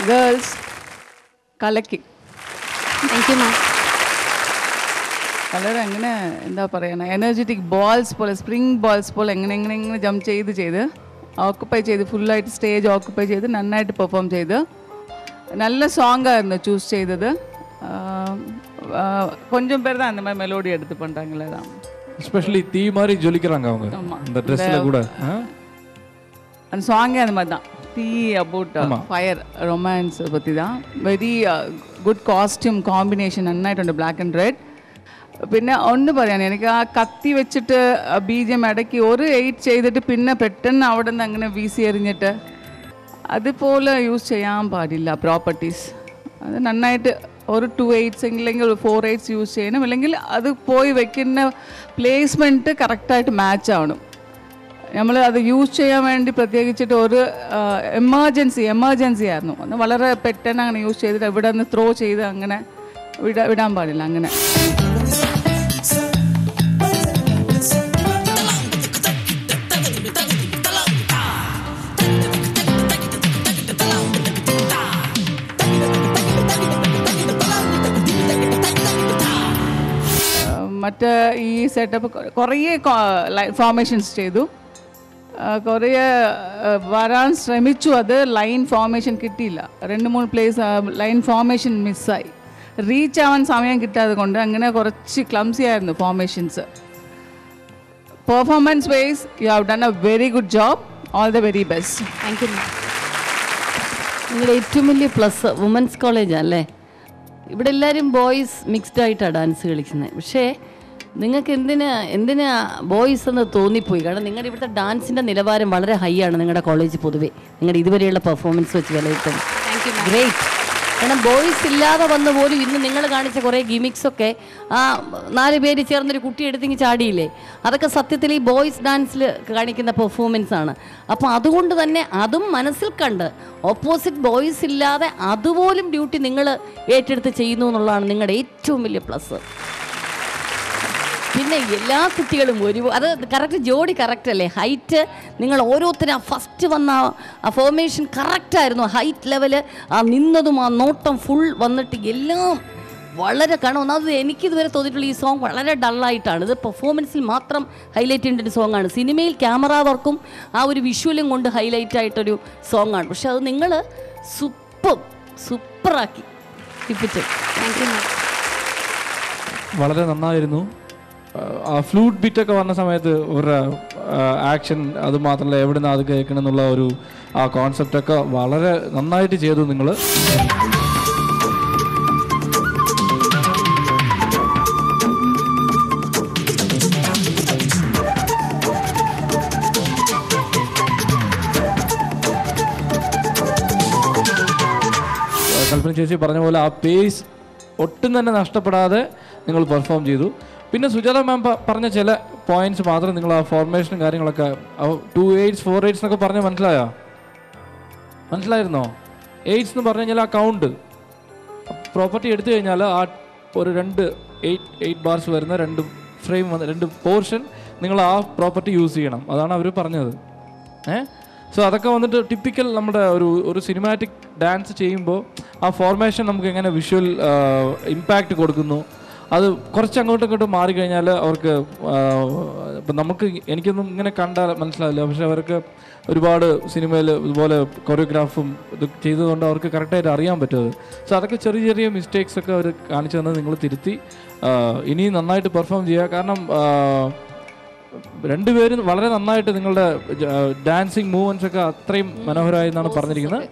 Girls കലക്കി. Thank you ma'am. വളരെ അങ്ങനെ എന്താ പറയുക, എനർജറ്റിക് ബോൾസ് പോലെ, സ്പ്രിങ് ബോൾസ് പോലെ എങ്ങനെ ജമ്പ് ചെയ്ത് ഓക്കുപ്പൈ ചെയ്ത് ഫുള്ളായിട്ട് സ്റ്റേജ് ഓക്കുപ്പൈ ചെയ്ത് നന്നായിട്ട് പെർഫോം ചെയ്ത് നല്ല സോങ് ആയിരുന്നു ചൂസ് ചെയ്തത്. கொஞ்சம் பேர் தான் அந்த மாதிரி மெலோடி எடுத்து பண்ணுறாங்களே தான். எஸ்பெஷலி தீ மாதிரி ஜொலிக்கிறாங்க அவங்க இந்த ட்ரெஸ்ஸில் கூட. அந்த சாங்கே அந்த மாதிரி தான், தீ அபவுட் ஃபயர் ரொமான்ஸ் பற்றி தான். വെരി ഗുഡ് കോസ്റ്റ്യൂം കോമ്പിനേഷൻ നന്നായിട്ടുണ്ട്, ബ്ലാക്ക് ആൻഡ് റെഡ്. പിന്നെ ഒന്ന് പറയാൻ, എനിക്ക് ആ കത്തി വെച്ചിട്ട് ബീജം ഇടയ്ക്ക് ഒരു 8 ചെയ്തിട്ട് പിന്നെ പെട്ടെന്ന് അവിടെ നിന്ന് അങ്ങനെ വീസി എറിഞ്ഞിട്ട് അതുപോലെ യൂസ് ചെയ്യാൻ പാടില്ല പ്രോപ്പർട്ടീസ്. അത് നന്നായിട്ട് ഒരു 2 8s എങ്കിലും ഒരു 4 8s യൂസ് ചെയ്യണം, അല്ലെങ്കിൽ അത് പോയി വെക്കുന്ന പ്ലേസ്മെൻറ്റ് കറക്റ്റായിട്ട് മാച്ച് ആവണം. നമ്മൾ അത് യൂസ് ചെയ്യാൻ വേണ്ടി പ്രത്യേകിച്ചിട്ട് ഒരു എമർജൻസി ആയിരുന്നു. അന്ന് വളരെ പെട്ടെന്ന് അങ്ങനെ യൂസ് ചെയ്തിട്ട് ഇവിടെ നിന്ന് ത്രോ ചെയ്ത് അങ്ങനെ വിടാൻ പാടില്ല. അങ്ങനെ മറ്റ് ഈ സെറ്റപ്പ് കുറേ ഫോർമേഷൻസ് ചെയ്തു, കുറേ വരാൻ ശ്രമിച്ചു. അത് ലൈൻ ഫോർമേഷൻ കിട്ടിയില്ല, 2-3 പ്ലേസ് ലൈൻ ഫോർമേഷൻ മിസ്സായി. റീച്ച് ആവാൻ സമയം കിട്ടാതെ കൊണ്ട് അങ്ങനെ കുറച്ച് ക്ലംസി ആയിരുന്നു formations. Performance wise you have done A very good job. All the very best. Thank U. നിങ്ങളുടെ ഏറ്റവും വലിയ പ്ലസ് വുമൻസ് കോളേജാണ് അല്ലേ? ഇവിടെ എല്ലാവരും ബോയ്സ് മിക്സ്ഡ് ആയിട്ടാണ് ഡാൻസ് കളിക്കുന്നത്. പക്ഷേ നിങ്ങൾക്ക് എന്തിനാ ബോയ്സ് എന്ന് തോന്നിപ്പോയി? കാരണം നിങ്ങളുടെ ഇവിടുത്തെ ഡാൻസിൻ്റെ നിലവാരം വളരെ ഹൈ ആണ് നിങ്ങളുടെ കോളേജ് പൊതുവേ, നിങ്ങളുടെ ഇതുവരെയുള്ള പെർഫോമൻസ് വെച്ച് വിലയിരുത്തുന്നത്. ഗ്രേറ്റ്. കാരണം ബോയ്സ് ഇല്ലാതെ വന്ന പോലും ഇന്ന് നിങ്ങൾ കാണിച്ച കുറേ ഗിമിക്സൊക്കെ ആ 4 പേര് ചേർന്നൊരു കുട്ടി എടുത്തെങ്കിൽ ചാടിയില്ലേ, അതൊക്കെ സത്യത്തിൽ ഈ ബോയ്സ് ഡാൻസിൽ കാണിക്കുന്ന പെർഫോമൻസ് ആണ്. അപ്പോൾ അതുകൊണ്ട് തന്നെ അതും മനസ്സിൽ കണ്ട് ഓപ്പോസിറ്റ് ബോയ്സ് ഇല്ലാതെ അതുപോലും ഡ്യൂട്ടി നിങ്ങൾ ഏറ്റെടുത്ത് ചെയ്യുന്നു എന്നുള്ളതാണ് നിങ്ങളുടെ ഏറ്റവും വലിയ പ്ലസ്. പിന്നെ എല്ലാ കുട്ടികളും അത് കറക്റ്റ് ജോഡി കറക്റ്റ് അല്ലേ? ഹൈറ്റ് നിങ്ങൾ ഓരോരുത്തരും ആ ഫസ്റ്റ് വന്ന ആ ഫോർമേഷൻ കറക്റ്റായിരുന്നു. ഹൈറ്റ് ലെവല് ആ നിന്നതും ആ നോട്ടം ഫുൾ വന്നിട്ട് എല്ലാം വളരെ കാണും. ഒന്നാമത് എനിക്കിതുവരെ തോന്നിയിട്ടുള്ള ഈ സോങ് വളരെ ഡള്ളായിട്ടാണ്. ഇത് പെർഫോമൻസിൽ മാത്രം ഹൈലൈറ്റ് ചെയ്യേണ്ട ഒരു സോങ്ങാണ്. സിനിമയിൽ ക്യാമറ വർക്കും ആ ഒരു വിഷ്വലും കൊണ്ട് ഹൈലൈറ്റ് ആയിട്ടൊരു സോങ്ങാണ്. പക്ഷെ അത് നിങ്ങൾ സൂപ്പറാക്കി ഇപ്പിച്ചു. Thank you. വളരെ നന്നായിരുന്നു. ആ ഫ്ലൂട്ട് ബീറ്റൊക്കെ വന്ന സമയത്ത് ഒരു ആക്ഷൻ, അത് മാത്രമല്ല എവിടെ നിന്ന് അത് കേൾക്കണം എന്നുള്ള ഒരു ആ കോൺസെപ്റ്റൊക്കെ വളരെ നന്നായിട്ട് ചെയ്തു നിങ്ങൾ. കൽപ്പന ചേച്ചി പറഞ്ഞ പോലെ ആ പേസ് ഒട്ടും തന്നെ നഷ്ടപ്പെടാതെ നിങ്ങൾ പെർഫോം ചെയ്തു. പിന്നെ സുജാത മാം പറഞ്ഞ ചില പോയിന്റ്സ് മാത്രം നിങ്ങൾ ആ ഫോർമേഷനും കാര്യങ്ങളൊക്കെ 2/8 4/8 എന്നൊക്കെ പറഞ്ഞാൽ മനസ്സിലായിരുന്നോ? 8 എന്ന് പറഞ്ഞു കഴിഞ്ഞാൽ ആ കൗണ്ട് പ്രോപ്പർട്ടി എടുത്തു കഴിഞ്ഞാൽ ആ ഒരു 8 ബാർസ് വരുന്ന 2 ഫ്രെയിം 2 പോർഷൻ നിങ്ങൾ ആ പ്രോപ്പർട്ടി യൂസ് ചെയ്യണം. അതാണ് അവർ പറഞ്ഞത്. സോ അതൊക്കെ വന്നിട്ട് ടിപ്പിക്കൽ നമ്മുടെ ഒരു സിനിമാറ്റിക് ഡാൻസ് ചെയ്യുമ്പോൾ ആ ഫോർമേഷൻ നമുക്ക് എങ്ങനെ വിഷ്വൽ ഇമ്പാക്റ്റ് കൊടുക്കുന്നു, അത് കുറച്ച് അങ്ങോട്ടും ഇങ്ങോട്ടും മാറിക്കഴിഞ്ഞാൽ അവർക്ക് ഇപ്പം എനിക്കൊന്നും ഇങ്ങനെ കണ്ടാൽ മനസ്സിലാവില്ല. പക്ഷെ അവർക്ക് ഒരുപാട് സിനിമയിൽ ഇതുപോലെ കൊറിയോഗ്രാഫും ഇത് ചെയ്തതുകൊണ്ട് അവർക്ക് കറക്റ്റായിട്ട് അറിയാൻ പറ്റുന്നത്. സോ അതൊക്കെ ചെറിയ ചെറിയ മിസ്റ്റേക്സ് ഒക്കെ അവർ കാണിച്ചു തന്നത് നിങ്ങൾ തിരുത്തി ഇനി നന്നായിട്ട് പെർഫോം ചെയ്യുക. കാരണം രണ്ടുപേരും വളരെ നന്നായിട്ട് നിങ്ങളുടെ ഡാൻസിങ് മൂവ്മെന്റ്സ് ഒക്കെ അത്രയും മനോഹരമായി എന്നാണ് പറഞ്ഞിരിക്കുന്നത്.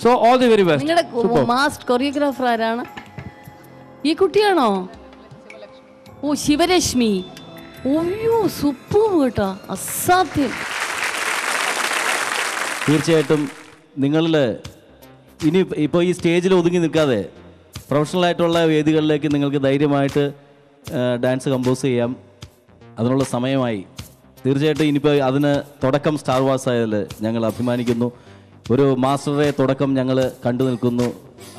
So all the very best. നിങ്ങളുടെ മാസ്റ്റർ കൊറിയോഗ്രാഫർ ആരാണ്? ഈ കുട്ടിയാണോ? ഓ, ശിവരശ്മി. ഓയ്യോ, സൂപ്പർ കേട്ടോ, അസാധ്യം. തീർച്ചയായിട്ടും നിങ്ങളിൽ ഇനി ഇപ്പോൾ ഈ സ്റ്റേജിൽ ഒതുങ്ങി നിൽക്കാതെ പ്രൊഫഷണലായിട്ടുള്ള വേദികളിലേക്ക് നിങ്ങൾക്ക് ധൈര്യമായിട്ട് ഡാൻസ് കമ്പോസ് ചെയ്യാം. അതിനുള്ള സമയമായി. തീർച്ചയായിട്ടും ഇനിയിപ്പോൾ അതിന് തുടക്കം സ്റ്റാർ വാർസ് ആയതിൽ ഞങ്ങൾ അഭിമാനിക്കുന്നു. ഒരു മാസ്റ്ററുടെ തുടക്കം ഞങ്ങൾ കണ്ടു നിൽക്കുന്നു.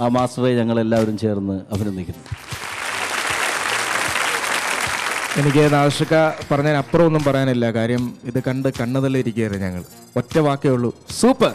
ആ മാസ്റ്ററെ ഞങ്ങളെല്ലാവരും ചേർന്ന് അഭിനന്ദിക്കുന്നു. എനിക്ക് നാഷിക പറഞ്ഞതിന് അപ്പുറം ഒന്നും പറയാനില്ല. കാര്യം ഇത് കണ്ട് കണ്ണതല്ലിരിക്കുകയായിരുന്നു ഞങ്ങൾ. ഒറ്റ വാക്കേ ഉള്ളൂ, സൂപ്പർ.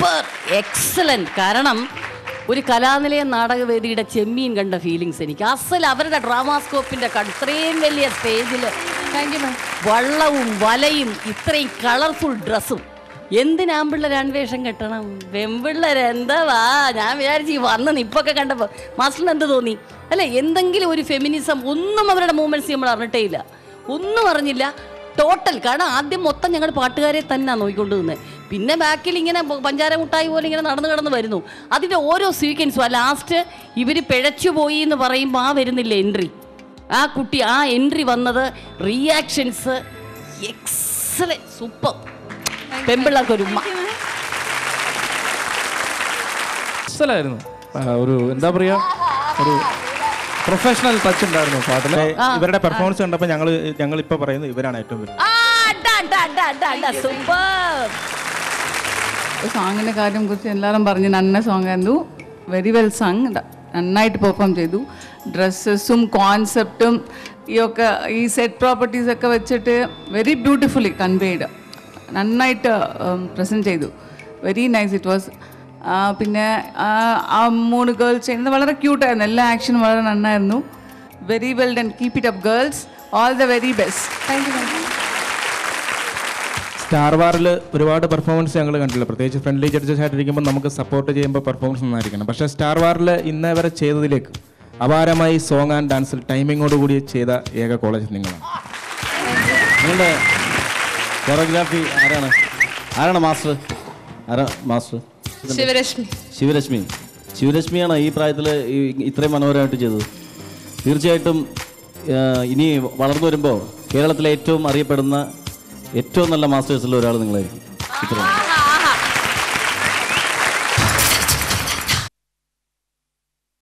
Super excellent. കാരണം ഒരു കലാനിലയ നാടകവേദിയുടെ ചെമ്മീൻ കണ്ട ഫീലിങ്സ് എനിക്ക് അസൽ അവരുടെ ഡ്രാമാസ്കോപ്പിൻ്റെ ഇത്രയും വലിയ സ്റ്റേജിൽ വള്ളവും വലയും ഇത്രയും കളർഫുൾ ഡ്രസ്സും. എന്തിനാമ്പിള്ളേർ അൺവേഷം കെട്ടണം? പെമ്പിള്ളേർ എന്താ ഞാൻ വിചാരിച്ചു വന്ന് നിപ്പൊക്കെ കണ്ടപ്പോൾ മാസ്റ്ററിന് എന്ത് തോന്നി അല്ലേ? എന്തെങ്കിലും ഒരു ഫെമിനിസം ഒന്നും അവരുടെ മൂവ്മെൻറ്റ്സ് നമ്മൾ അറിഞ്ഞിട്ടേ ഇല്ല, ഒന്നും അറിഞ്ഞില്ല ടോട്ടൽ. കാരണം ആദ്യം മൊത്തം ഞങ്ങൾ പാട്ടുകാരെ തന്നെ നോക്കിക്കൊണ്ട് നിന്നത്. പിന്നെ ബാക്കിൽ ഇങ്ങനെ പഞ്ചാര മുട്ടായി പോലെ ഇങ്ങനെ നടന്നു കിടന്ന് വരുന്നു. അതിൻ്റെ ഓരോ സീക്വൻസും ആ ലാസ്റ്റ് ഇവർ പിഴച്ചു പോയി എന്ന് പറയുമ്പോൾ ആ വരുന്നില്ല എൻട്രി, ആ കുട്ടി ആ എൻട്രി വന്നത് റിയാക്ഷൻസ് എക്സലന്റ് സൂപ്പർ. പെമ്പിള്ളക്കൊരു ായിരുന്നു ഒരു എന്താ പറയാ ഒരു പ്രൊഫഷണൽ ടച്ച് ഉണ്ടായിരുന്നു പാട്ടിൽ. ഇവരുടെ പെർഫോമൻസ് കണ്ടപ്പോൾ ഞങ്ങൾ ഇപ്പൊ പറയുന്നത് ഇവരാണ് ഏറ്റവും വലിയ സോങ്ങിൻ്റെ കാര്യം കുറിച്ച് എല്ലാവരും പറഞ്ഞു നന്ന സോങ് ആയിരുന്നു. വെരി വെൽ സങ്, നന്നായിട്ട് പെർഫോം ചെയ്തു. ഡ്രസ്സസും കോൺസെപ്റ്റും ഈ സെറ്റ് പ്രോപ്പർട്ടീസൊക്കെ വെച്ചിട്ട് വെരി ബ്യൂട്ടിഫുള്ളി കൺവേഡ്, നന്നായിട്ട് പ്രസൻറ്റ് ചെയ്തു. Very nice it was. പിന്നെ ആ 3 ഗേൾസ് ചെയ്യുന്നത് വളരെ ക്യൂട്ടായിരുന്നു. എല്ലാ ആക്ഷനും വളരെ നന്നായിരുന്നു. Very well done. Keep it up girls. All the very best. Thank you. Star വാറിൽ ഒരുപാട് പെർഫോമൻസ് ഞങ്ങൾ കണ്ടില്ല, പ്രത്യേകിച്ച് ഫ്രണ്ട്ലി ജഡ്ജസ് ആയിട്ടിരിക്കുമ്പോൾ നമുക്ക് സപ്പോർട്ട് ചെയ്യുമ്പോൾ പെർഫോമൻസ് നന്നായിരിക്കണം. പക്ഷേ സ്റ്റാർ വാറിൽ ഇന്നേ വരെ ചെയ്തതിലേക്ക് അപാരമായി സോങ് ആൻഡ് ഡാൻസിൽ ടൈമിങ്ങോടുകൂടി ചെയ്ത ഏക കോളേജ് നിങ്ങളാണ്. നിങ്ങളുടെ കൊറിയോഗ്രാഫി ആരാണ് മാസ്റ്റർ? ശിവരശ്മിയാണ് ഈ പ്രായത്തിൽ ഇത്രയും മനോഹരമായിട്ട് ചെയ്തത്. തീർച്ചയായിട്ടും ഇനി വളർന്നു വരുമ്പോൾ കേരളത്തിലെ ഏറ്റവും അറിയപ്പെടുന്ന ഏറ്റവും നല്ല മാസ്റ്റേഴ്സിൽ ഒരാൾ നിങ്ങളായിരിക്കും. ഇത്രയും